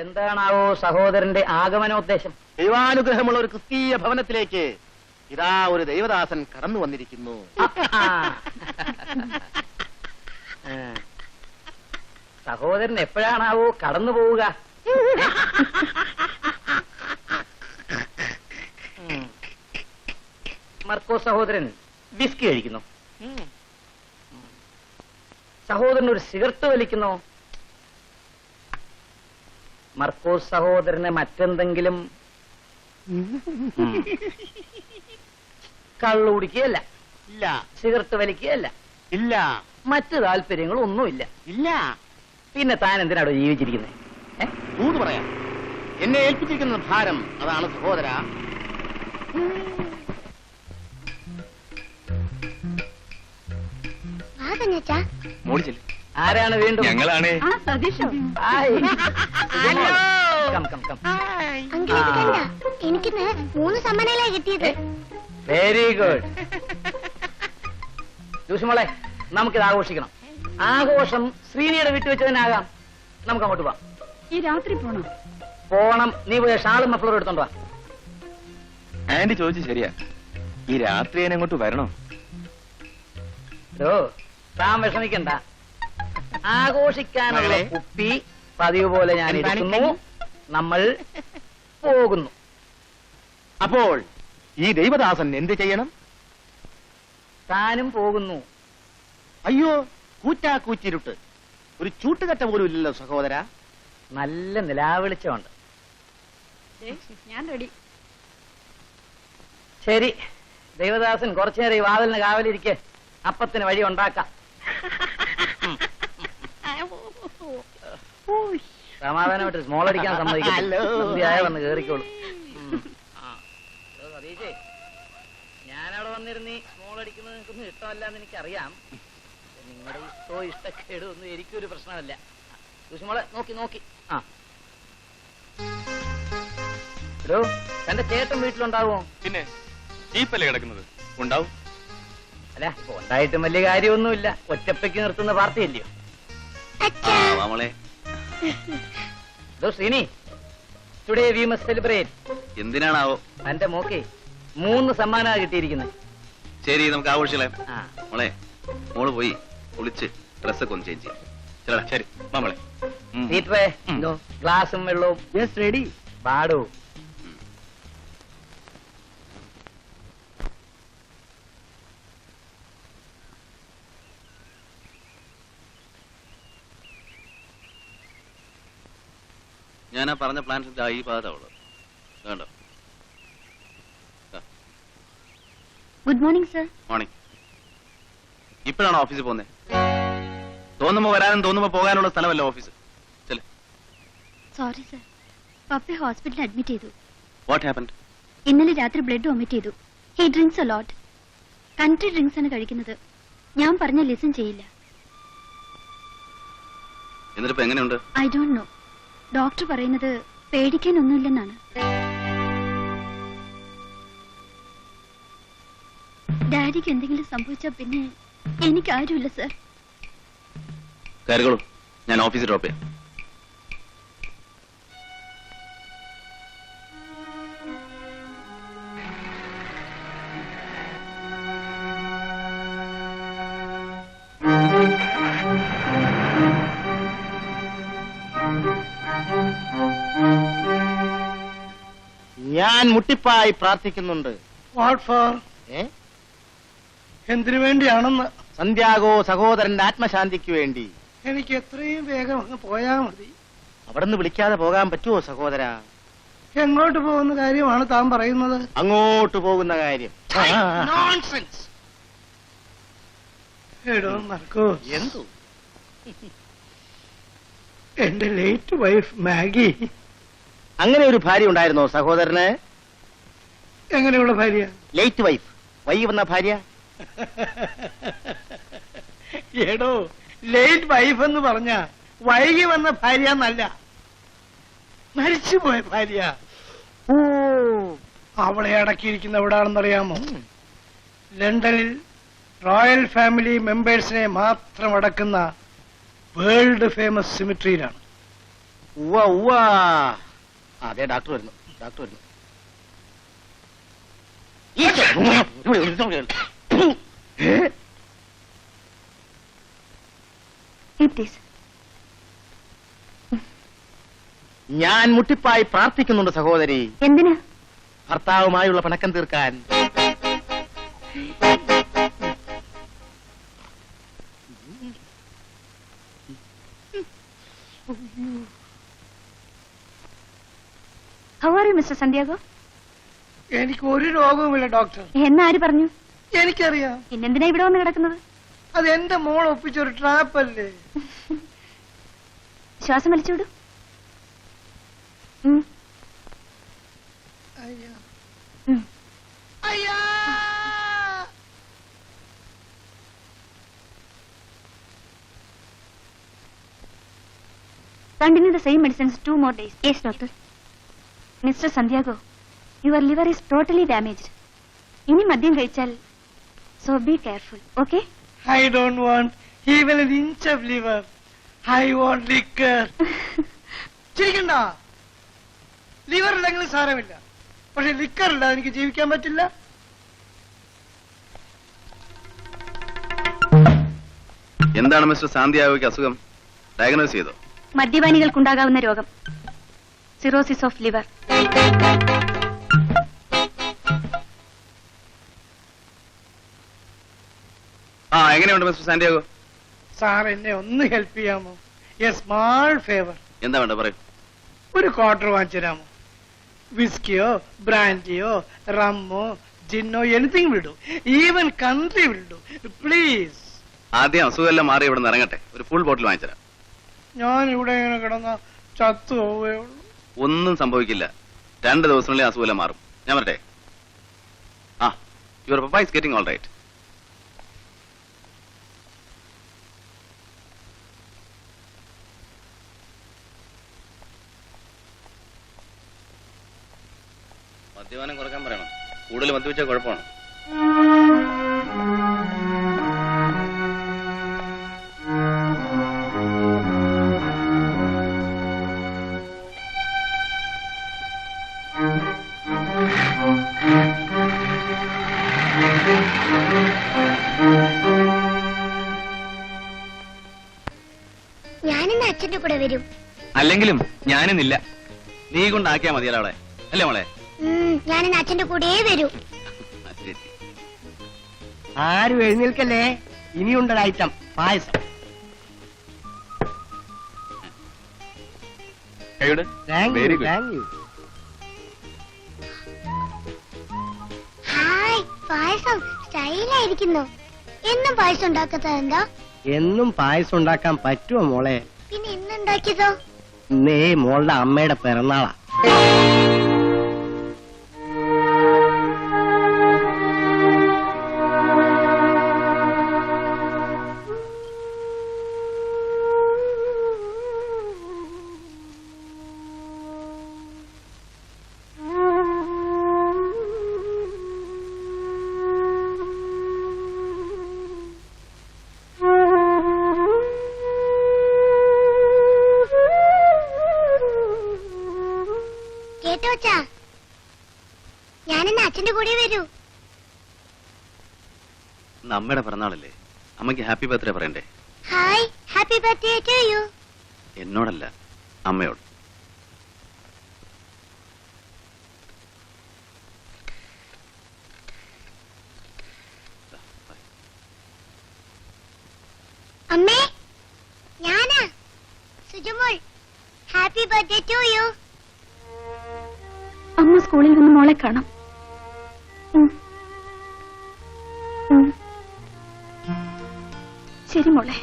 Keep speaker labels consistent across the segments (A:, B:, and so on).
A: എന്താണാവോ സഹോദരന്റെ ആഗമനോദ്ദേശം?
B: ദൈവാനുഗ്രഹമുള്ള ഒരു ക്രിസ്തീയ ഭവനത്തിലേക്ക് ഇതാ ഒരു ദൈവദാസൻ കടന്നു വന്നിരിക്കുന്നു.
A: സഹോദരൻ എപ്പോഴാണാവോ കടന്നു പോവുക? മർക്കോ സഹോദരൻ വിസ്കി കഴിക്കുന്നു. സഹോദരൻ ഒരു സിഗരറ്റ് വലിക്കുന്നോ? മർക്കോസ് സഹോദരന് മറ്റെന്തെങ്കിലും കള്ളു കുടിക്കുകയല്ല,
B: ഇല്ല.
A: സിഗരറ്റ് വലിക്കുകയല്ല,
B: ഇല്ല.
A: മറ്റു താല്പര്യങ്ങളൊന്നുമില്ല,
B: ഇല്ല.
A: പിന്നെ താൻ എന്തിനാണോ ജീവിച്ചിരിക്കുന്നത്?
B: ൂന്ന് പറയാം, എന്നെ ഏൽപ്പിച്ചിരിക്കുന്ന ഭാരം അതാണ് സഹോദര.
A: ആരാണ് വീണ്ടും?
C: ഞങ്ങളാണ്.
D: എനിക്ക് 3 സമ്മാനങ്ങളായി കിട്ടിയത്.
A: Very good. ജൂസിമോളെ, നമുക്കിത് ആഘോഷിക്കണം. ആഘോഷം ശ്രീനിയുടെ വീട്ടിൽ വെച്ച് തന്നെ ആകാം. നമുക്ക് അങ്ങോട്ട് പോവാം.
E: ഈ രാത്രി
A: പോണം. നീ പോയ ഷാളും മഫ്ലറും എടുത്തോണ്ട് വാ.
C: ആന്റി ചോദിച്ചു ശരിയാ, ഈ രാത്രി ഞാൻ അങ്ങോട്ട് വരണോ?
A: താൻ വിഷമിക്കണ്ട. ആഘോഷിക്കാനുള്ള കുപ്പി പതിവ് പോലെ ഞാൻ എടുക്കുന്നു. നമ്മൾ പോകുന്നു.
B: അപ്പോൾ ഈ ദൈവദാസൻ എന്ത് ചെയ്യണം?
A: താനും പോകുന്നു.
B: അയ്യോ, കൂറ്റാക്കൂച്ചിരുട്ട്, ഒരു ചൂട്ടുകറ്റ പോലും ഇല്ലല്ലോ സഹോദര.
A: നല്ല നിലാവെളിച്ചമുണ്ട്.
E: ഞാൻ റെഡി.
A: ശരി, ദൈവദാസൻ കുറച്ചേരം ഈ വാതിലിന് കാവലിരിക്കെ. അപ്പത്തിന് വഴി ഉണ്ടാക്കാം. സമാധാനമായിട്ട് സ്മോൾ അടിക്കാൻ സമ്മതിക്കായ വന്ന് കേറിക്കോളൂ. സതീശേ, ഞാനവിടെ വന്നിരുന്നീ സ്മോൾ അടിക്കുന്നത് നിങ്ങൾക്കൊന്നും ഇഷ്ടമല്ലാന്ന് എനിക്കറിയാം. നിങ്ങളുടെ ഇഷ്ടക്കേടും ഒന്നും എനിക്കൊരു പ്രശ്നമല്ല. മോളെ നോക്കി. തന്റെ ചേട്ടൻ വീട്ടിലുണ്ടാവുമോ?
C: പിന്നെ ജീപ്പല്ലേ കിടക്കുന്നത്, ഉണ്ടാവും.
A: അല്ല, ഉണ്ടായിട്ടും വലിയ കാര്യമൊന്നുമില്ല. ഒറ്റപ്പയ്ക്ക് നിർത്തുന്ന പാർട്ടിയല്ലയോ? Srini, today we must celebrate.
C: എന്തിനാണാവോ?
A: തന്റെ മോക്കെ 3 സമ്മാനമാണ് കിട്ടിയിരിക്കുന്നത്.
C: ശരി, നമുക്ക് ആഘോഷിക്കലേ. മോളെ, മോള് പോയി കുളിച്ച് ഡ്രസ്സൊക്കെ ഒന്ന് ചേഞ്ച് ചെയ്യാം. ശരി നമ്മളെ
A: ഗ്ലാസും വെള്ളവും റെഡി. പാടൂ.
C: ഞാൻ ആ പറഞ്ഞ പ്ലാൻസ് ഈ ഭാഗത്താവുള്ളത് വേണ്ടോ?
D: Good morning sir.
C: മോർണിംഗ്. ഇപ്പോഴാണോ ഓഫീസിൽ പോകുന്നത്? തോന്നുമ്പോ വരാനും തോന്നുമ്പോ പോകാനുള്ള സ്ഥലമല്ല ഓഫീസ്.
D: സോറി സർ, പപ്പയെ ഹോസ്പിറ്റലിൽ അഡ്മിറ്റ് ചെയ്തു.
C: What happened?
D: ഇന്നലെ രാത്രി ബ്ലഡ് വൊമിറ്റ് ചെയ്തു. He drinks a lot. Country drinks ആണ് കഴിക്കുന്നത്. ഞാൻ പറഞ്ഞ ലിസൺ ചെയ്യില്ല.
C: എന്നിട്ടിപ്പോ എങ്ങനെയുണ്ട്?
D: I don't know. ഡോക്ടർ പറയുന്നത് പേടിക്കാനൊന്നുമില്ലെന്നാണ്. ഡാഡിക്ക് എന്തെങ്കിലും സംഭവിച്ചാൽ പിന്നെ എനിക്ക് ആരുമില്ല സർ.
C: കയറിക്കോളൂ, ഞാൻ ഓഫീസിൽ ഡ്രോപ്പ് ചെയ്യാം.
B: ഞാൻ മുട്ടിപ്പായി പ്രാർത്ഥിക്കുന്നുണ്ട്.
F: എന്തിനു വേണ്ടിയാണെന്ന്?
B: സന്ധ്യാഗോ സഹോദരന്റെ ആത്മശാന്തിക്ക് വേണ്ടി.
F: എനിക്ക് എത്രയും വേഗം അങ്ങ് പോയാ മതി.
B: അവിടുന്ന് വിളിക്കാതെ പോകാൻ പറ്റുമോ സഹോദര?
F: എങ്ങോട്ട് പോകുന്ന കാര്യമാണ് താൻ പറയുന്നത്?
B: അങ്ങോട്ട് പോകുന്ന കാര്യം.
F: എടോ മർക്കോ,
B: എന്തു?
F: എന്റെ ലേറ്റ് വൈഫ് മാഗി.
B: അങ്ങനെ ഒരു ഭാര്യ ഉണ്ടായിരുന്നോ സഹോദരന്?
F: എങ്ങനെയുള്ള ഭാര്യ?
B: ലേറ്റ് വൈഫ്, വൈകി വന്ന ഭാര്യ.
F: എടോ, ലേറ്റ് വൈഫ് എന്ന് പറഞ്ഞ വൈകി വന്ന ഭാര്യ എന്നല്ല, മരിച്ചുപോയ ഭാര്യ. അവളെ അടക്കിയിരിക്കുന്ന എവിടാണെന്നറിയാമോ? ലണ്ടനിൽ റോയൽ ഫാമിലി മെമ്പേഴ്സിനെ മാത്രം അടക്കുന്ന വേൾഡ് ഫേമസ് സിമിട്രിയിലാണ്.
B: ഉവ്വ ഉവ്വ. അതെ, ഡോക്ടർ വരുന്നു. ഞാൻ മുട്ടിപ്പായി പ്രാർത്ഥിക്കുന്നുണ്ട് സഹോദരി.
D: എന്തിനാ?
B: ഭർത്താവുമായുള്ള പിണക്കം തീർക്കാൻ.
D: How are you, Mr. Santiago?
F: എനിക്ക് ഒരു രോഗവുമില്ല ഡോക്ടർ.
D: എന്നാര് പറഞ്ഞു?
F: എനിക്കറിയാം.
D: പിന്നെന്തിനാ ഇവിടെ വന്ന് കിടക്കുന്നത്?
F: അത് എന്റെ മോൾ ഒപ്പിച്ചൊരു ട്രാപ്പ് അല്ലേ.
D: ശ്വാസം വലിച്ചുവിടൂ.
F: അയ്യാ.
D: ഉം.
F: അയ്യാ.
D: Continue the same medicines 2 more days. Yes, doctor. Mr. Santiago, your liver is totally damaged. ഇനി മദ്യം കഴിച്ചാൽ so be careful, okay?
F: I don't want even an inch of liver. I want liquor. ചിരിക്കണ്ട. Liver ഇല്ലെങ്കിലും സാരമില്ല, പക്ഷെ liquor ഇല്ല എനിക്ക് ജീവിക്കാൻ പറ്റില്ല.
C: എന്താണ് മിസ്റ്റർ സാന്തിയാഗോയ്ക്ക് അസുഖം? ഡയഗ്നോസ് ചെയ്തോ?
D: മദ്യപാനികൾക്കുണ്ടാകാവുന്ന രോഗം സിറോസിസ് ഓഫ് ലിവർ.
C: എങ്ങനെയുണ്ട് മിസ്റ്റർ സാന്റിയാഗോ?
F: സാർ എന്നെ ഒന്ന് ഹെൽപ്പ് ചെയ്യാമോ? A small favour.
C: എന്താ വേണ്ട പറയൂ.
F: ഒരു ക്വാർട്ടർ വാങ്ങിച്ചു തരാമോ? വിസ്കിയോ ബ്രാൻഡിയോ റമ്മോ ജിന്നോ എനിത്തിങ് വിടൂ. ഈവൻ കൺട്രി വിടൂ പ്ലീസ്.
C: ആദ്യം അസുഖമെല്ലാം മാറി ഇവിടെ നിന്ന് ഇറങ്ങട്ടെ. ഒരു ഫുൾ ബോട്ടിൽ വാങ്ങിച്ചുതരാം.
F: ഞാൻ ഇവിടെ ഇങ്ങനെ കിടന്ന ചത്തു പോവേ ഉള്ളൂ.
C: ഒന്നും സംഭവിക്കില്ല. 2 ദിവസത്തിനുള്ളിൽ അസുഖമെല്ലാം മാറും. ഞാൻ വരട്ടെ. Your papa is getting all right. മദ്യപാനം കുറക്കാൻ പറയണം. കൂടുതൽ മദ്യപിച്ചാൽ കുഴപ്പമാണ്.
G: ഞാനിന്ന് അച്ഛന്റെ കൂടെ വരും.
C: അല്ലെങ്കിലും ഞാനിന്നില്ല. നീ കൊണ്ടാക്കിയാ മതിയല്ലോ അവളെ, അല്ലേ മോളെ?
G: ഞാനിന്ന് അച്ഛന്റെ കൂടെ വരൂ.
F: ആരും എഴുന്നേൽക്കല്ലേ. ഇനിയുണ്ടൊരു ഐറ്റം പായസം.
C: Very good.
G: ഹായ്, പായസം സ്റ്റൈലായിരിക്കുന്നു. എന്നും പായസം ഉണ്ടാക്കാത്തത് എന്താ?
F: എന്നും പായസം ഉണ്ടാക്കാൻ പറ്റുമോ മോളെ?
G: പിന്നെ ഇന്ന് ഉണ്ടാക്കിയതോ?
F: ഇന്നേ മോളുടെ അമ്മയുടെ പിറന്നാളാ.
G: കേട്ടോച്ചാ, ഞാനിന്ന് അച്ഛന്റെ കൂടെ വരൂ.
C: അമ്മയുടെ പിറന്നാളല്ലേ, അമ്മയ്ക്ക് ഹാപ്പി ബർത്ത്ഡേ പറയണ്ടേ?
G: Hi, happy birthday to you.
C: എന്നോടല്ല, അമ്മയോട്.
G: അമ്മേ, ഞാനാ Sujamol. Happy birthday to you.
D: അമ്മ സ്കൂളിൽ നിന്ന് മോളെ കാണാം. ശരി മോളെ.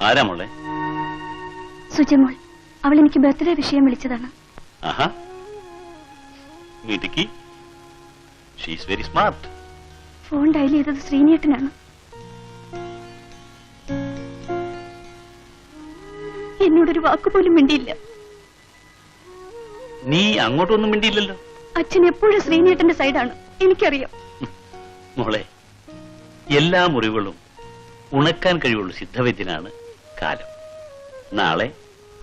C: ആരാ മോളെ?
D: സുജമോൾ, അവൾ എനിക്ക് ബർത്ത്ഡേ വിഷയം വിളിച്ചതാണ്.
H: ആഹാ, മിടുക്കി. She is very smart.
D: Phone dial ചെയ്തത് ശ്രീനേട്ടനാണ്. എന്നോടൊരു വാക്കുപോലും മിണ്ടിയില്ല.
H: നീ അങ്ങോട്ടൊന്നും മിണ്ടിയില്ലല്ലോ.
D: അച്ഛൻ എപ്പോഴും ശ്രീനേട്ടന്റെ സൈഡാണ്, എനിക്കറിയാം.
H: മോളെ, എല്ലാ മുറിവുകളും ഉണക്കാൻ കഴിവുള്ള സിദ്ധവൈദ്യനാണ് കാലം. നാളെ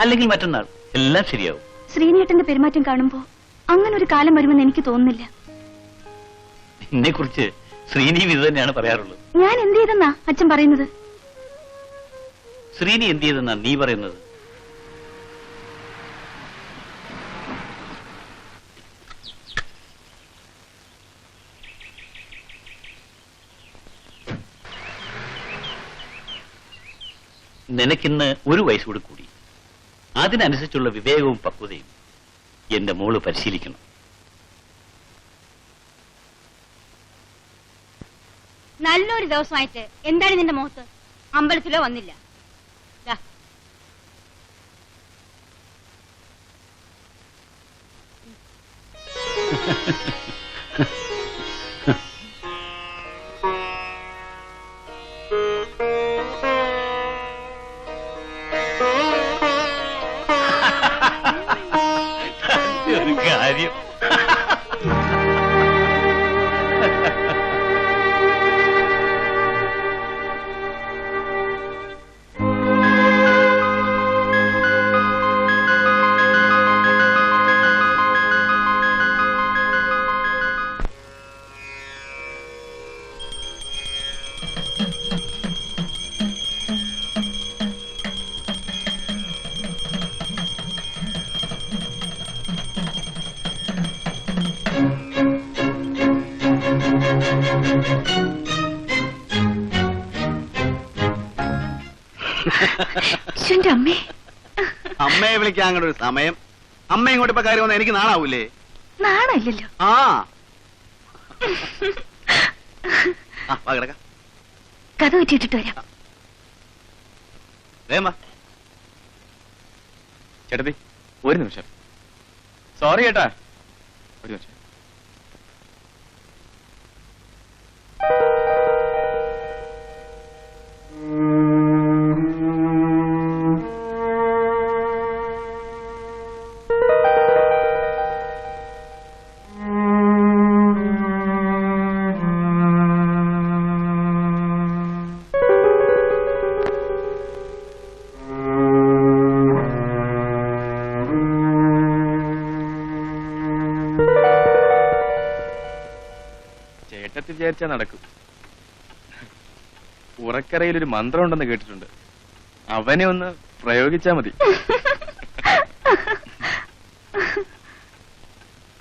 H: അല്ലെങ്കിൽ മറ്റന്നാൾ എല്ലാം ശരിയാവും.
D: ശ്രീനേട്ടന്റെ പെരുമാറ്റം കാണുമ്പോ അങ്ങനെ ഒരു കാലം വരുമെന്ന് എനിക്ക് തോന്നുന്നില്ല.
H: എന്നെ കുറിച്ച് ശ്രീനി ഇത് തന്നെയാണ് പറയാറുള്ളത്.
D: ഞാൻ എന്ത് ചെയ്തെന്നാ അച്ഛൻ പറയുന്നത്?
H: ശ്രീനി എന്ത് ചെയ്തെന്നാ നീ പറയുന്നത്? നിനക്കിന്ന് ഒരു വയസ്സ് കൂടി കൂടി. അതിനനുസരിച്ചുള്ള വിവേകവും പക്വതയും എന്റെ മോള് പരിശീലിക്കണം.
E: നല്ലൊരു ദിവസമായിട്ട് എന്താണ് നിന്റെ മുഖത്ത്? അമ്പലത്തിലോ വന്നില്ല? ദാ.
H: ഒരു കാര്യം.
D: അമ്മേ,
C: അമ്മയെ വിളിക്കാൻ അങ്ങനെ ഒരു സമയം. അമ്മ ഇങ്ങോട്ട് ഇപ്പൊ കാര്യം വന്നാൽ എനിക്ക് നാണാവൂലേ?
D: നാണമില്ലല്ലോ.
C: കിടക്കാം.
D: കഥ വെച്ചിട്ടിട്ട് വരാം.
B: ചേട്ടത്തി, ഒരു നിമിഷം. സോറി ചേട്ടാ, ഒരു നിമിഷം. ചേട്ടത്തി വിചാരിച്ചാ നടക്കും. ഉറക്കറയിൽ ഒരു മന്ത്രം ഉണ്ടെന്ന് കേട്ടിട്ടുണ്ട്. അവനെ ഒന്ന് പ്രയോഗിച്ചാ മതി.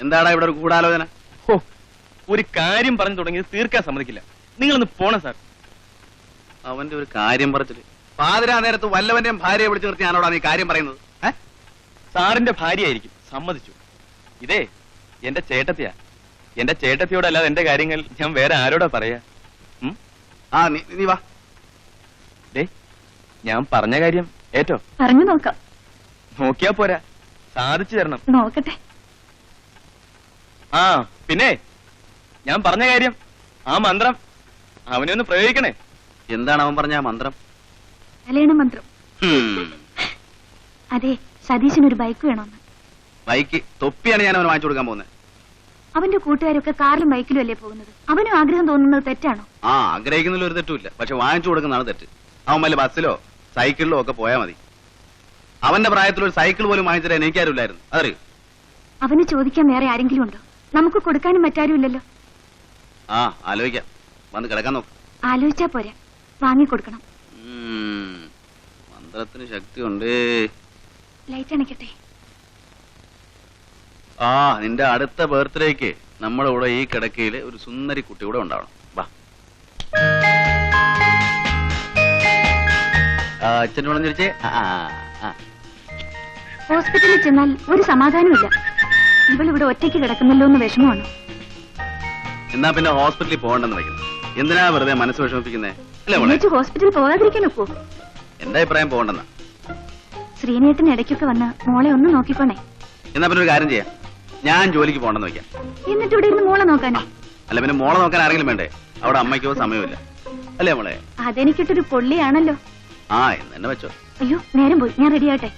C: എന്താടാ ഇവിടെ ഒരു ഗൂഢാലോചന?
B: ഹോ, ഒരു കാര്യം പറഞ്ഞു തുടങ്ങിയത് തീർക്കാൻ സമ്മതിക്കില്ല. നിങ്ങളൊന്ന് പോണം സാർ.
C: അവന്റെ ഒരു കാര്യം പറച്ചില്. പാതിരാ നേരത്ത് വല്ലവന്റെയും ഭാര്യയെ വിളിച്ചു നിർത്തി ഞാനോടാ നീ കാര്യം പറയുന്നത്?
B: സാറിന്റെ ഭാര്യയായിരിക്കും, സമ്മതിച്ചു. ഇതേ എന്റെ ചേട്ടത്തിയാ. എന്റെ ചേട്ടത്തിയോടല്ലാതെ എന്റെ കാര്യങ്ങൾ ഞാൻ വേറെ ആരോടാ പറയാ?
C: നീ വാ.
B: ഞാൻ പറഞ്ഞ കാര്യം ഏറ്റോ?
D: പറഞ്ഞു നോക്കാം.
B: നോക്കിയാ പോരാ, സാധിച്ചു തരണം.
D: നോക്കട്ടെ.
B: പിന്നെ ഞാൻ പറഞ്ഞ കാര്യം, ആ മന്ത്രം അവനെ ഒന്ന് പ്രയോഗിക്കണേ.
C: എന്താണ് അവൻ പറഞ്ഞ ആ മന്ത്രം?
D: കല്യാണ മന്ത്രം. അതെ, സതീശനൊരു ബൈക്ക് വേണമെന്ന്.
C: ബൈക്ക്? തൊപ്പിയാണ് ഞാൻ അവന് വാങ്ങിച്ചു കൊടുക്കാൻ പോകുന്നത്.
D: അവന്റെ കൂട്ടുകാരൊക്കെ കാറിലും ബൈക്കിലും അല്ലേ പോകുന്നത്. അവനും ആഗ്രഹം തോന്നുന്നത് തെറ്റാണോ?
C: ആഗ്രഹിക്കുന്നതിൽ ഒരു തെറ്റുമില്ല. പക്ഷെ വാങ്ങിച്ചു കൊടുക്കുന്നതാണ് തെറ്റ്. അവൻ വല്ല ബസ്സിലോ സൈക്കിളിലോ ഒക്കെ പോയാൽ മതി. അവന്റെ പ്രായത്തിൽ ഒരു സൈക്കിൾ പോലും വാങ്ങിച്ചു തരാൻ എനിക്കാരുമില്ലായിരുന്നു, അതറിയോ?
D: അവന് ചോദിക്കാൻ വേറെ ആരെങ്കിലും ഉണ്ടോ? നമുക്ക് കൊടുക്കാനും മറ്റാരും ഇല്ലല്ലോ.
C: ആലോചിക്കാം. വന്ന് കിടക്കാൻ നോക്ക്.
D: ആലോചിച്ചാ പോരാ, വാങ്ങിക്കൊടുക്കണം.
C: മന്ത്രത്തിന് ശക്തിയുണ്ട്.
D: ലൈറ്റ് അണയ്ക്കട്ടെ.
C: നിന്റെ അടുത്ത ബർത്ത്ഡേക്ക് നമ്മുടെ കൂടെ ഈ കിടക്കയില് ഒരു സുന്ദരി കുട്ടി കൂടെ ഉണ്ടാവണം. വാ. അച്ഛൻ വിളഞ്ഞിരിച്ചേ.
D: ഹോസ്പിറ്റലിൽ ചെന്നാൽ ഒരു സമാധാനമില്ല. ഇവളിവിടെ ഒറ്റയ്ക്ക് കിടക്കുന്നല്ലോ എന്ന് വിഷമമാണ്.
C: എന്നാ പിന്നെ ഹോസ്പിറ്റലിൽ പോകണ്ടെന്ന് വയ്ക്കുന്നു. എന്തിനാ വെറുതെ മനസ്സ് വിഷമിപ്പിക്കുന്നേ? അല്ലേ മോളെ?
D: ഹോസ്പിറ്റലിൽ പോകാതിരിക്കാൻ ഒക്കോ?
C: എന്റെ അഭിപ്രായം പോകണ്ടെന്നാ.
D: ശ്രീനേട്ടൻ ഇടയ്ക്കൊക്കെ വന്ന മോളെ ഒന്ന് നോക്കിക്കോണേ.
C: എന്നാ പിന്നെ ഒരു കാര്യം ചെയ്യാം, ഞാൻ ജോലിക്ക് പോകണ്ടെന്ന് വെക്കാം.
D: എന്നിട്ട് ഇവിടെ ഇരുന്ന് മോളെ നോക്കാനോ?
C: അല്ല പിന്നെ മോളെ നോക്കാൻ ആരെങ്കിലും വേണ്ടേ? അവിടെ അമ്മയ്ക്കോ സമയമില്ല അല്ലേ മോളെ?
D: അതെനിക്കിട്ടൊരു പൊള്ളിയാണല്ലോ.
C: ആ എന്ന് തന്നെ വെച്ചോ.
D: അയ്യോ നേരം പോയി, ഞാൻ റെഡി ആട്ടെ.